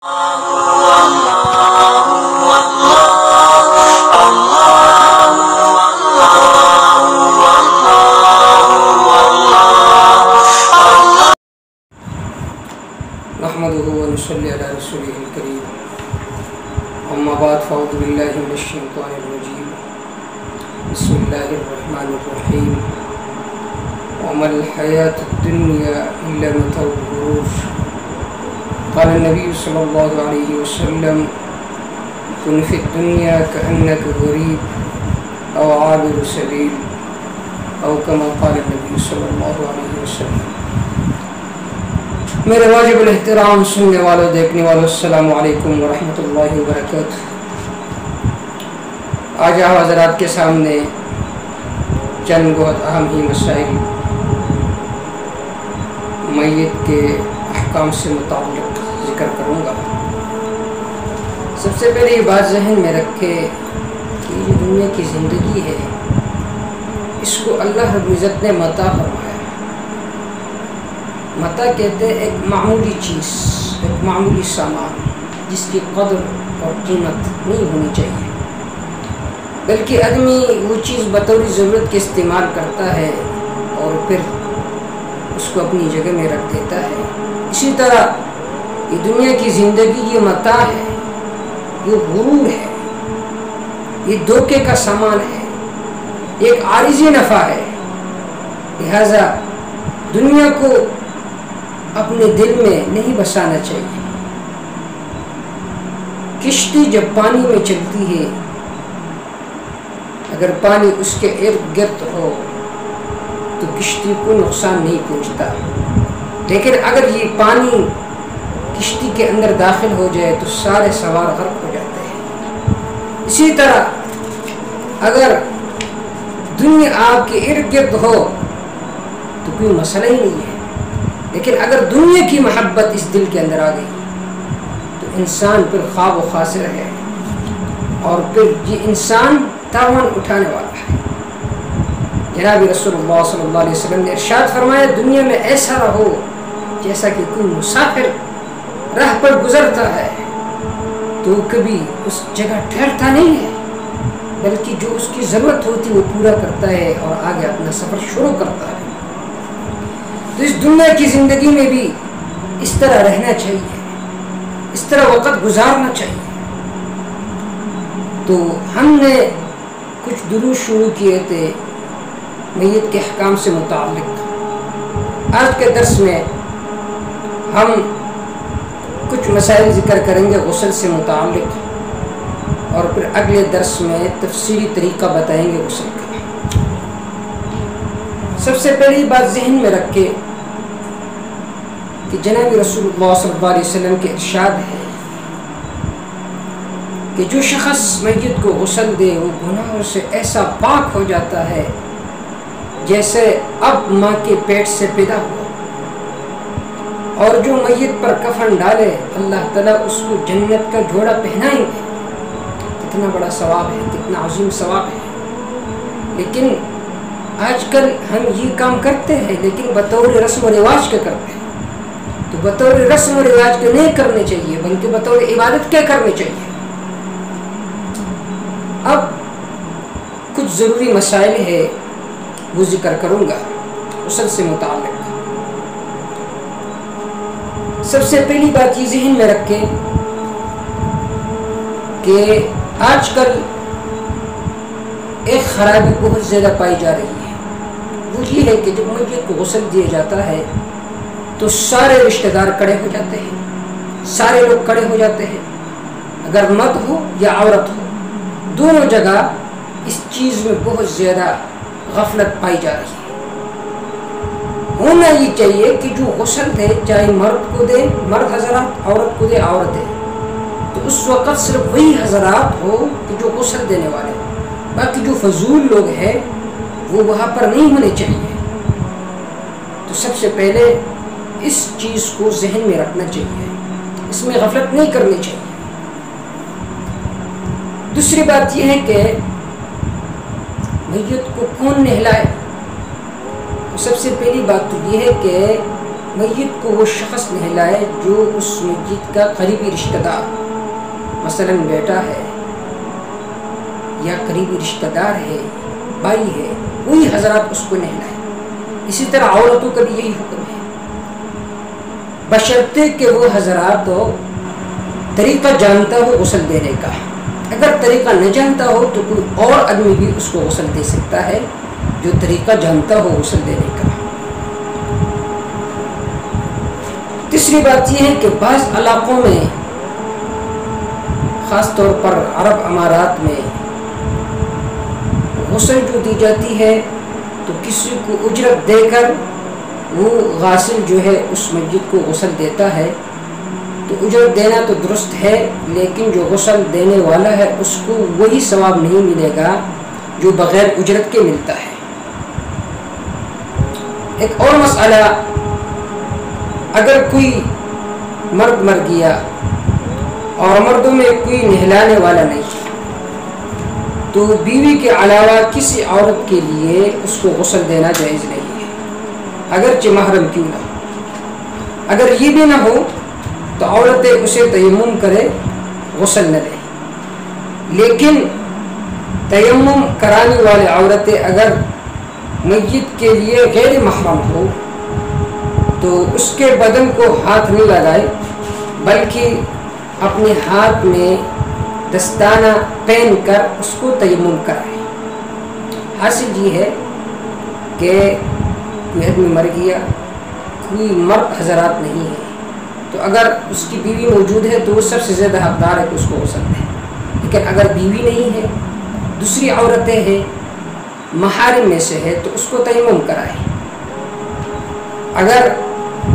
نحمده ونصلي على رسوله الكريم اما بعد فاعوذ بالله من الشيطان الرجيم بسم الله الرحمن الرحيم وما الحياة الدنيا إلا متاع الغرور قال النبي صلى الله عليه وسلم كن في الدنيا كأنك غريب أو عابر سبيل أو كما قال النبي صلى الله عليه وسلم. میرے واجب الاحترام سننے والوں دیکھنے والوں السلام علیکم ورحمۃ اللہ وبرکاتہ. آج آپ حضرات کے سامنے چند بہت اہم ہی مسائل میت کے احکام سے متعلق ذکر کروں گا. سب سے پہلے یہ بات ذہن میں رکھے کہ یہ دنیا کی زندگی ہے اس کو اللہ رب العزت نے متاع فرمایا. متاع کہتے ہیں ایک معمولی چیز، ایک معمولی سامان جس کی قدر اور قیمت نہیں ہونی چاہیے، بلکہ آدمی وہ چیز بطور ضرورت کے استعمال کرتا ہے اور پھر اس کو اپنی جگہ میں رکھ دیتا ہے. اسی طرح یہ دنیا کی زندگی یہ متاع ہے، یہ غرور ہے، یہ دھوکے کا سامان ہے، ایک عارضی نفع ہے. لہذا دنیا کو اپنے دل میں نہیں بسانا چاہیے. کشتی جب پانی میں چلتی ہے اگر پانی اس کے ارد گرد ہو تو کشتی کو نقصان نہیں پہنچتا، لیکن اگر یہ پانی کشتی کے اندر داخل ہو جائے تو سارے سوار غرق ہو جاتے ہیں. اسی طرح اگر دنیا آپ کے ارد گرد ہو تو کوئی مسئلہ ہی نہیں ہے، لیکن اگر دنیا کی محبت اس دل کے اندر آ گئی تو انسان پھر خواب و خاسر ہے اور پھر یہ انسان تاوان اٹھانے والا ہے. جناب رسول اللہ صلی اللہ علیہ وسلم نے ارشاد فرمایا دنیا میں ایسا رہو جیسا کہ کوئی مسافر راہ پر گزرتا ہے تو کبھی اس جگہ ٹھہرتا نہیں ہے، بلکہ جو اس کی ضرورت ہوتی وہ پورا کرتا ہے اور آگے اپنا سفر شروع کرتا ہے. تو اس دنیا کی زندگی میں بھی اس طرح رہنا چاہیے، اس طرح وقت گزارنا چاہیے. تو ہم نے کچھ دروس شروع کیے تھے میت کے احکام سے متعلق. آج کے درس میں ہم کچھ مسائل ذکر کریں گے غسل سے متعلق، اور پھر اگلے درس میں تفصیلی طریقہ بتائیں گے غسل کا. سب سے پہلی بات ذہن میں رکھے کہ جناب رسول اللہ صلی اللہ علیہ وسلم کے ارشاد ہے کہ جو شخص میت کو غسل دے وہ گناہوں سے ایسا پاک ہو جاتا ہے جیسے اب ماں کے پیٹ سے پیدا ہوا. اور جو میت پر کفن ڈالے اللہ تعالیٰ اس کو جنت کا جوڑا پہنائیں گے. کتنا بڑا ثواب ہے، کتنا عظیم ثواب ہے. لیکن آج کل ہم یہ کام کرتے ہیں لیکن بطور رسم و رواج کے کرتے ہیں. تو بطور رسم و رواج کے نہیں کرنے چاہیے بلکہ بطور عبادت کے کرنے چاہیے. اب کچھ ضروری مسائل ہے وہ ذکر کروں گا غسل سے متعلق. سب سے پہلی بات یہ ذہن میں رکھیں کہ آج کل ایک خرابی بہت زیادہ پائی جا رہی ہے. وہ یہ ہے کہ جب میت کو غسل دیا جاتا ہے تو سارے رشتہ دار کھڑے ہو جاتے ہیں، سارے لوگ کھڑے ہو جاتے ہیں، اگر مرد ہو یا عورت ہو دونوں جگہ اس چیز میں بہت زیادہ غفلت پائی جا رہی ہے. ہونا یہ چاہیے کہ جو غسل دے چاہے مرد کو دے مرد حضرات، عورت کو دے عورت دے، تو اس وقت صرف وہی حضرات ہو کہ جو غسل دینے والے، باقی جو فضول لوگ ہیں وہ وہاں پر نہیں ہونے چاہیے. تو سب سے پہلے اس چیز کو ذہن میں رکھنا چاہیے، اس میں غفلت نہیں کرنی چاہیے. دوسری بات یہ ہے کہ میت کو کون نہلائے. سب سے پہلی بات تو یہ ہے کہ میت کو وہ شخص نہلائے جو اس میت کا قریبی رشتہ دار، مثلا بیٹا ہے یا قریبی رشتہ دار ہے، بھائی ہے، وہی حضرات اس کو نہلائے۔ اسی طرح عورتوں کا بھی یہی حکم ہے، بشرطے کہ وہ حضرات طریقہ جانتا ہو غسل دینے کا۔ اگر طریقہ نہ جانتا ہو تو کوئی اور آدمی بھی اس کو غسل دے سکتا ہے جو طریقہ جانتا ہو غسل دینے کا۔ تیسری بات یہ ہے کہ بعض علاقوں میں، خاص طور پر عرب امارات میں، غسل جو دی جاتی ہے تو کسی کو اجرت دے کر وہ غاسل جو ہے اس میت کو غسل دیتا ہے، تو اجرت دینا تو درست ہے، لیکن جو غسل دینے والا ہے اس کو وہی ثواب نہیں ملے گا جو بغیر اجرت کے ملتا ہے۔ ایک اور مسئلہ، اگر کوئی مرد مر گیا اور مردوں میں کوئی نہلانے والا نہیں، تو بیوی کے علاوہ کسی عورت کے لیے اس کو غسل دینا جائز نہیں ہے، اگرچہ محرم کیوں نہ ہو۔ اگر یہ بھی نہ ہو تو عورتیں اسے تیمم کرے، غسل نہ دے، لیکن تیمم کرانے والے عورتیں اگر میت کے لیے غیر محرم ہو تو اس کے بدن کو ہاتھ نہیں لگائے، بلکہ اپنے ہاتھ میں دستانہ پہن کر اس کو تیمم کرائے۔ حاصل یہ ہے کہ کوئی آدمی مر گیا، کوئی مرد حضرات نہیں ہے، تو اگر اس کی بیوی موجود ہے تو وہ سب سے زیادہ حقدار ہے کہ اس کو غسل دے، لیکن اگر بیوی نہیں ہے، دوسری عورتیں ہیں، محارم میں سے ہے، تو اس کو تیمم کرائے۔ اگر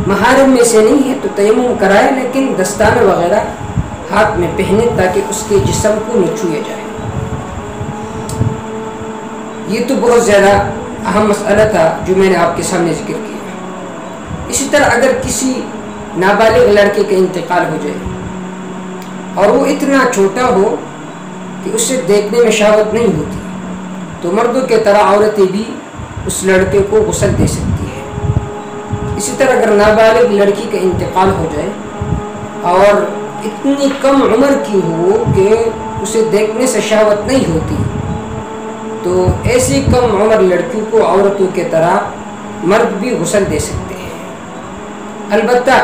محارم میں سے نہیں ہے تو تیمم کرائے، لیکن دستانہ وغیرہ ہاتھ میں پہنے تاکہ اس کے جسم کو نہ چھویا جائے۔ یہ تو بہت زیادہ اہم مسئلہ تھا جو میں نے آپ کے سامنے ذکر کیا۔ اسی طرح اگر کسی نابالغ لڑکے کا انتقال ہو جائے اور وہ اتنا چھوٹا ہو کہ اسے دیکھنے میں شہوت نہیں ہوتی، تو مردوں کے طرح عورتیں بھی اس لڑکے کو غسل دے سکتی ہے۔ اسی طرح اگر نابالغ لڑکی کا انتقال ہو جائے اور اتنی کم عمر کی ہو کہ اسے دیکھنے سے شہوت نہیں ہوتی، تو ایسی کم عمر لڑکیوں کو عورتوں کے طرح مرد بھی غسل دے سکتے ہیں۔ البتہ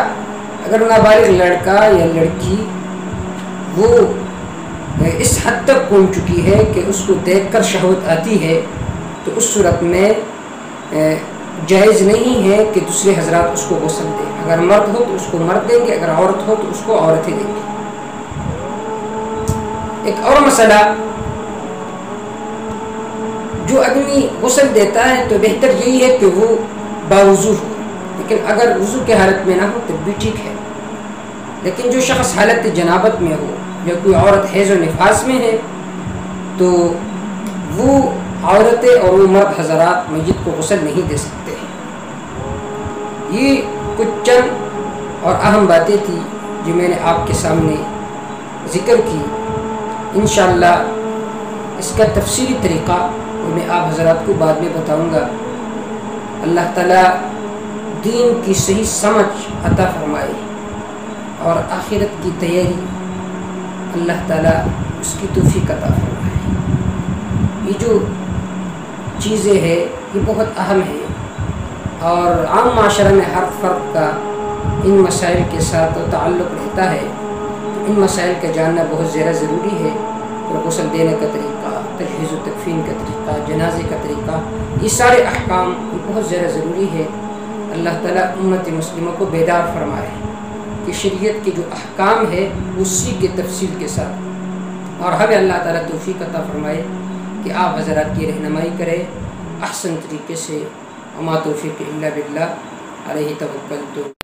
اگر نابالغ لڑکا یا لڑکی وہ اس حد تک پہنچ چکی ہے کہ اس کو دیکھ کر شہوت آتی ہے، تو اس صورت میں جائز نہیں ہے کہ دوسرے حضرات اس کو غسل دیں۔ اگر مرد ہو تو اس کو مرد دیں گے، اگر عورت ہو تو اس کو عورتیں دیں گے۔ ایک اور مسئلہ، جو آدمی غسل دیتا ہے تو بہتر یہی ہے کہ وہ باوضو ہو، لیکن اگر وضو کے حالت میں نہ ہو تو بھی ٹھیک ہے۔ لیکن جو شخص حالت جنابت میں ہو یا کوئی عورت حیض و نفاس میں ہے تو وہ عورتیں اور وہ مرد حضرات میت کو غسل نہیں دے سکتے ہیں۔ یہ کچھ چند اور اہم باتیں تھیں جو میں نے آپ کے سامنے ذکر کی۔ انشاءاللہ اس کا تفصیلی طریقہ میں آپ حضرات کو بعد میں بتاؤں گا۔ اللہ تعالیٰ دین کی صحیح سمجھ عطا فرمائے اور آخرت کی تیاری اللہ تعالیٰ اس کی توفیق عطا فرمائے۔ یہ جو چیزیں ہیں یہ بہت اہم ہے اور عام معاشرہ میں ہر فرد کا ان مسائل کے ساتھ تعلق رہتا ہے، تو ان مسائل کا جاننا بہت زیادہ ضروری ہے۔ اور غسل دینے کا طریقہ، تجہیز و تکفین کا طریقہ، جنازے کا طریقہ، یہ سارے احکام یہ بہت زیادہ ضروری ہے۔ اللہ تعالیٰ امت مسلموں کو بیدار فرمائے کہ شریعت کے جو احکام ہے اسی کے تفصیل کے ساتھ، اور ہمیں اللہ تعالیٰ توفیق عطا فرمائے کہ آپ حضرات کی رہنمائی کرے احسن طریقے سے۔ وما توفیق الا باللہ، علیہ توکلت۔